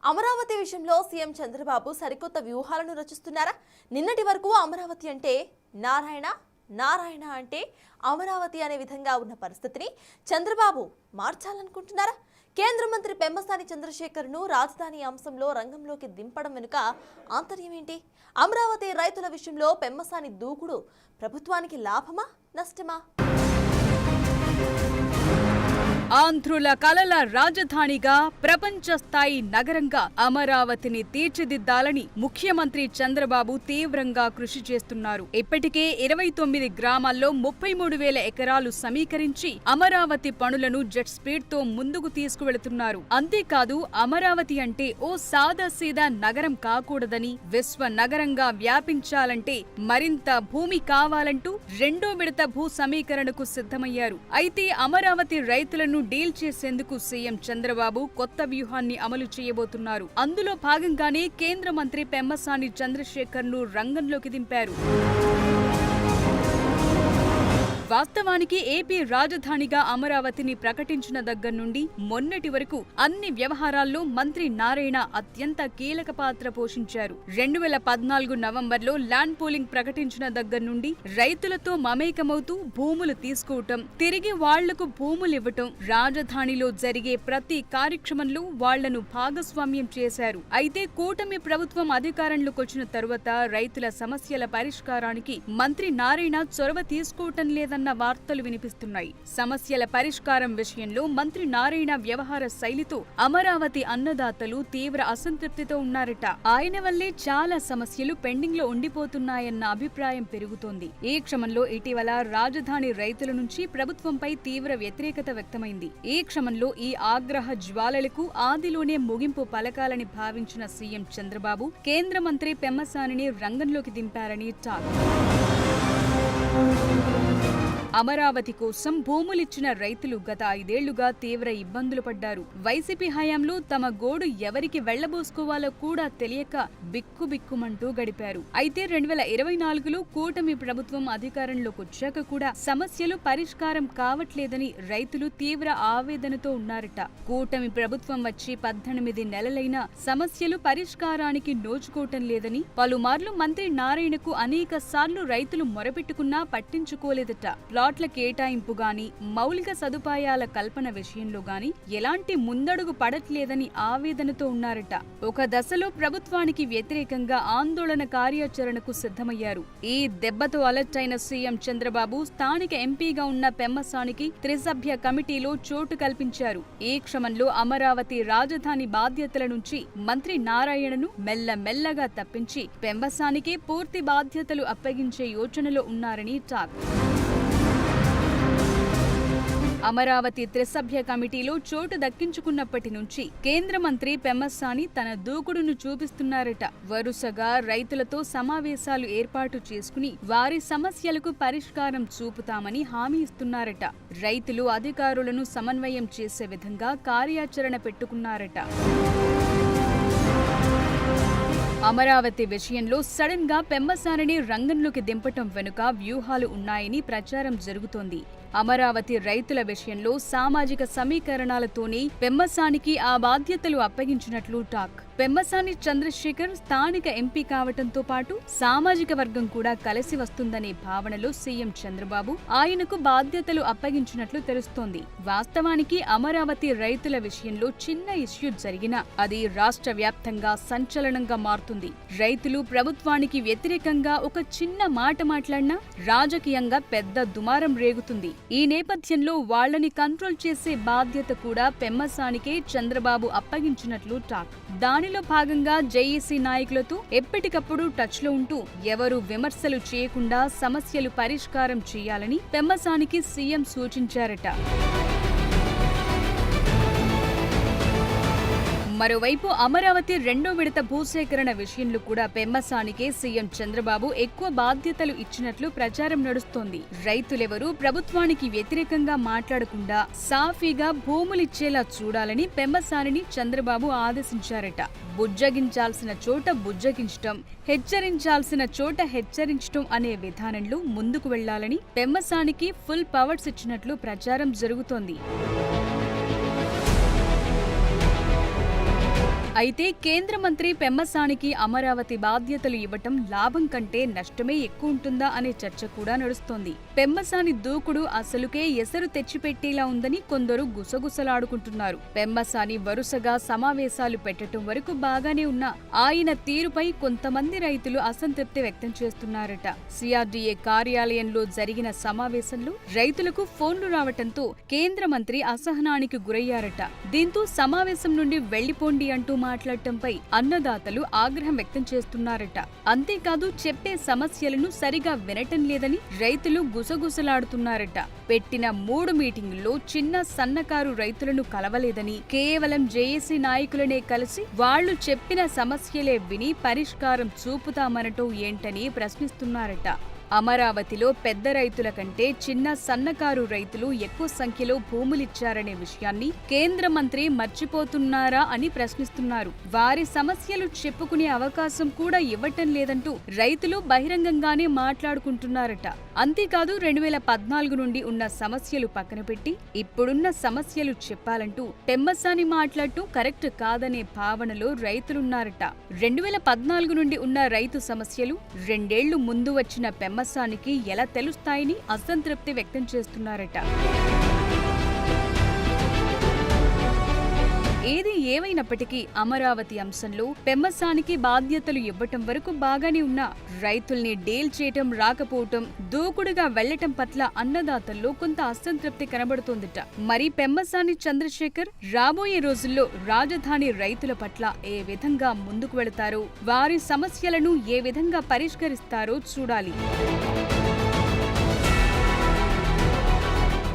అమరావతి విషయంలో సీఎం చంద్రబాబు సరికొత్త వ్యూహాలను రచిస్తున్నారా? నిన్నటి వరకు అమరావతి అంటే నారాయణ, నారాయణ అంటే అమరావతి అనే విధంగా ఉన్న పరిస్థితిని చంద్రబాబు మార్చాలనుకుంటున్నారా? కేంద్ర మంత్రి పెమ్మసాని చంద్రశేఖర్ను రాజధాని అంశంలో రంగంలోకి దింపడం వెనుక ఆంతర్యం ఏంటి? అమరావతి రైతుల విషయంలో పెమ్మసాని దూకుడు ప్రభుత్వానికి లాభమా, నష్టమా? ఆంధ్రుల కలల రాజధానిగా ప్రపంచ స్థాయి నగరంగా అమరావతిని తీర్చిదిద్దాలని ముఖ్యమంత్రి చంద్రబాబు తీవ్రంగా కృషి చేస్తున్నారు. ఇప్పటికే 29 గ్రామాల్లో 33,000 ఎకరాలు సమీకరించి అమరావతి పనులను జెట్ స్పీడ్ తో ముందుకు తీసుకువెళుతున్నారు. అంతేకాదు అమరావతి అంటే ఓ సాదాసీదా నగరం కాకూడదని, విశ్వ నగరంగా వ్యాపించాలంటే మరింత భూమి కావాలంటూ రెండో విడత భూ సమీకరణకు సిద్ధమయ్యారు. అయితే అమరావతి రైతులను డీల్ చేసేందుకు సీఎం చంద్రబాబు కొత్త వ్యూహాన్ని అమలు చేయబోతున్నారు. అందులో భాగంగానే కేంద్ర మంత్రి పెమ్మసాని చంద్రశేఖర్ను రంగంలోకి దింపారు. వాస్తవానికి ఏపీ రాజధానిగా అమరావతిని ప్రకటించిన దగ్గర నుండి మొన్నటి వరకు అన్ని వ్యవహారాల్లో మంత్రి నారాయణ అత్యంత కీలక పాత్ర పోషించారు. 2014 నవంబర్లో ల్యాండ్ పూలింగ్ ప్రకటించిన దగ్గర నుండి రైతులతో మమేకమవుతూ భూములు తీసుకోవటం, తిరిగి వాళ్లకు భూములివ్వటం, రాజధానిలో జరిగే ప్రతి కార్యక్రమంలో వాళ్లను భాగస్వామ్యం చేశారు. అయితే కూటమి ప్రభుత్వం అధికారంలోకొచ్చిన తరువాత రైతుల సమస్యల పరిష్కారానికి మంత్రి నారాయణ చొరవ తీసుకోవటం లేదన్న వార్తలు వినిపిస్తున్నాయి. సమస్యల పరిష్కారం విషయంలో మంత్రి నారాయణ వ్యవహార శైలితో అమరావతి అన్నదాతలు తీవ్ర అసంతృప్తితో ఉన్నారట. ఆయన వల్లే చాలా సమస్యలు పెండింగ్ లో ఉండిపోతున్నాయన్న అభిప్రాయం పెరుగుతోంది. ఈ క్రమంలో ఇటీవల రాజధాని రైతుల నుంచి ప్రభుత్వంపై తీవ్ర వ్యతిరేకత వ్యక్తమైంది. ఈ క్రమంలో ఈ ఆగ్రహ జ్వాలలకు ఆదిలోనే ముగింపు పలకాలని భావించిన సీఎం చంద్రబాబు కేంద్ర మంత్రి పెమ్మసానిని రంగంలోకి దింపారని టాక్. అమరావతి కోసం భూములిచ్చిన రైతులు గత 5 ఏళ్లుగా తీవ్ర ఇబ్బందులు పడ్డారు. వైసీపీ హయాంలో తమ గోడు ఎవరికి వెళ్లబోసుకోవాలో కూడా తెలియక బిక్కుబిక్కుమంటూ గడిపారు. అయితే 2024లో కూటమి ప్రభుత్వం అధికారంలోకొచ్చాక కూడా సమస్యలు పరిష్కారం కావట్లేదని రైతులు తీవ్ర ఆవేదనతో ఉన్నారట. కూటమి ప్రభుత్వం వచ్చి 18 నెలలైనా సమస్యలు పరిష్కారానికి నోచుకోవటం లేదని పలుమార్లు మంత్రి నారాయణకు అనేక సార్లు రైతులు మొరపెట్టుకున్నా పట్టించుకోలేదట. ప్లాట్ల కేటాయింపు గాని, మౌలిక సదుపాయాల కల్పన విషయంలో గాని ఎలాంటి ముందడుగు పడట్లేదని ఆవేదనతో ఉన్నారట. ఒక దశలో ప్రభుత్వానికి వ్యతిరేకంగా ఆందోళన కార్యాచరణకు సిద్ధమయ్యారు. ఈ దెబ్బతో అలర్ట్ అయిన సీఎం చంద్రబాబు స్థానిక ఎంపీగా ఉన్న పెమ్మసానికి త్రిసభ్య కమిటీలో చోటు కల్పించారు. ఈ క్రమంలో అమరావతి రాజధాని బాధ్యతల నుంచి మంత్రి నారాయణను మెల్లమెల్లగా తప్పించి పెమ్మసానికే పూర్తి బాధ్యతలు అప్పగించే యోచనలో ఉన్నారని టాక్. అమరావతి త్రిసభ్య కమిటీలో చోటు దక్కించుకున్నప్పటి నుంచి కేంద్ర మంత్రి పెమ్మసాని తన దూకుడును చూపిస్తున్నారట. వరుసగా రైతులతో సమావేశాలు ఏర్పాటు చేసుకుని వారి సమస్యలకు పరిష్కారం చూపుతామని హామీ ఇస్తున్నారట. రైతులు అధికారులను సమన్వయం చేసే విధంగా కార్యాచరణ పెట్టుకున్నారట. అమరావతి విషయంలో సడన్ గా పెమ్మసానిని రంగంలోకి దింపటం వెనుక వ్యూహాలు ఉన్నాయని ప్రచారం జరుగుతోంది. అమరావతి రైతుల విషయంలో సామాజిక సమీకరణాలతోనే పెమ్మసానికి ఆ బాధ్యతలు అప్పగించినట్లు టాక్. పెమ్మసాని చంద్రశేఖర్ స్థానిక ఎంపీ కావటంతో పాటు సామాజిక వర్గం కూడా కలిసి వస్తుందనే భావనలో సీఎం చంద్రబాబు ఆయనకు బాధ్యతలు అప్పగించినట్లు తెలుస్తోంది. వాస్తవానికి అమరావతి రైతుల విషయంలో చిన్న ఇష్యూ జరిగినా అది రాష్ట్ర వ్యాప్తంగా సంచలనంగా మారుతుంది. రైతులు ప్రభుత్వానికి వ్యతిరేకంగా ఒక చిన్న మాట మాట్లాడినా రాజకీయంగా పెద్ద దుమారం రేగుతుంది. ఈ నేపథ్యంలో వాళ్లని కంట్రోల్ చేసే బాధ్యత కూడా పెమ్మసానికే చంద్రబాబు అప్పగించినట్లు టాక్. దానిలో భాగంగా జేఏసీ నాయకులతో ఎప్పటికప్పుడు టచ్ లో ఉంటూ ఎవరు విమర్శలు చేయకుండా సమస్యలు పరిష్కారం చేయాలని పెమ్మసానికి సీఎం సూచించారట. మరోవైపు అమరావతి రెండో విడత భూసేకరణ విషయంలో కూడా పెమ్మసానికే సీఎం చంద్రబాబు ఎక్కువ బాధ్యతలు ఇచ్చినట్లు ప్రచారం నడుస్తోంది. రైతులెవరూ ప్రభుత్వానికి వ్యతిరేకంగా మాట్లాడకుండా సాఫీగా భూములిచ్చేలా చూడాలని పెమ్మసానిని చంద్రబాబు ఆదేశించారట. బుజ్జగించాల్సిన చోట బుజ్జగించటం, హెచ్చరించాల్సిన చోట హెచ్చరించటం అనే విధానంలో ముందుకు వెళ్లాలని పెమ్మసానికి ఫుల్ పవర్స్ ఇచ్చినట్లు ప్రచారం జరుగుతోంది. అయితే కేంద్ర మంత్రి పెమ్మసానికి అమరావతి బాధ్యతలు ఇవ్వటం లాభం కంటే నష్టమే ఎక్కువ ఉంటుందా అనే చర్చ కూడా నడుస్తోంది. పెమ్మసాని దూకుడు అసలుకే ఎసరు తెచ్చిపెట్టేలా ఉందని కొందరు గుసగుసలాడుకుంటున్నారు. పెమ్మసాని వరుసగా సమావేశాలు పెట్టడం వరకు బాగానే ఉన్నా ఆయన తీరుపై కొంతమంది రైతులు అసంతృప్తి వ్యక్తం చేస్తున్నారట. సిఆర్డీఏ కార్యాలయంలో జరిగిన సమావేశంలో రైతులకు ఫోన్లు రావటంతో కేంద్ర మంత్రి అసహనానికి గురయ్యారట. దీంతో సమావేశం నుండి వెళ్లిపోండి అంటూ మాట్లాడటంపై అన్నదాతలు ఆగ్రహం వ్యక్తం చేస్తున్నారట. అంతేకాదు చెప్పే సమస్యలను సరిగా వినటం లేదని రైతులు గుసగుసలాడుతున్నారట. పెట్టిన 3 మీటింగుల్లో చిన్న సన్నకారు రైతులను కలవలేదని, కేవలం జేఏసీ నాయకులనే కలిసి వాళ్లు చెప్పిన సమస్యలే విని పరిష్కారం చూపుతామనటం ఏంటని ప్రశ్నిస్తున్నారట. అమరావతిలో పెద్ద రైతుల కంటే చిన్న సన్నకారు రైతులు ఎక్కువ సంఖ్యలో భూములిచ్చారనే విషయాన్ని కేంద్ర మంత్రి మర్చిపోతున్నారా అని ప్రశ్నిస్తున్నారు. వారి సమస్యలు చెప్పుకునే అవకాశం కూడా ఇవ్వటం లేదంటూ రైతులు బహిరంగంగానే మాట్లాడుకుంటున్నారట. అంతేకాదు 2014 నుండి ఉన్న సమస్యలు పక్కన పెట్టి ఇప్పుడున్న సమస్యలు చెప్పాలంటూ పెమ్మసాని మాట్లాడటం కరెక్ట్ కాదనే భావనలో రైతులున్నారట. 2014 నుండి ఉన్న రైతు సమస్యలు 2 ఏళ్లు ముందు వచ్చిన పెమ్మసానికి ఎలా తెలుస్తాయని అసంతృప్తి వ్యక్తం చేస్తున్నారట. ఏది ఏమైనప్పటికీ అమరావతి అంశంలో పెమ్మసానికి బాధ్యతలు ఇవ్వటం వరకు బాగానే ఉన్నా రైతుల్ని డీల్ చేయటం రాకపోవటం, దూకుడుగా వెళ్లటం పట్ల అన్నదాతల్లో కొంత అసంతృప్తి కనబడుతోందట. మరి పెమ్మసాని చంద్రశేఖర్ రాబోయే రోజుల్లో రాజధాని రైతుల పట్ల ఏ విధంగా ముందుకు వెళతారో, వారి సమస్యలను ఏ విధంగా పరిష్కరిస్తారో చూడాలి.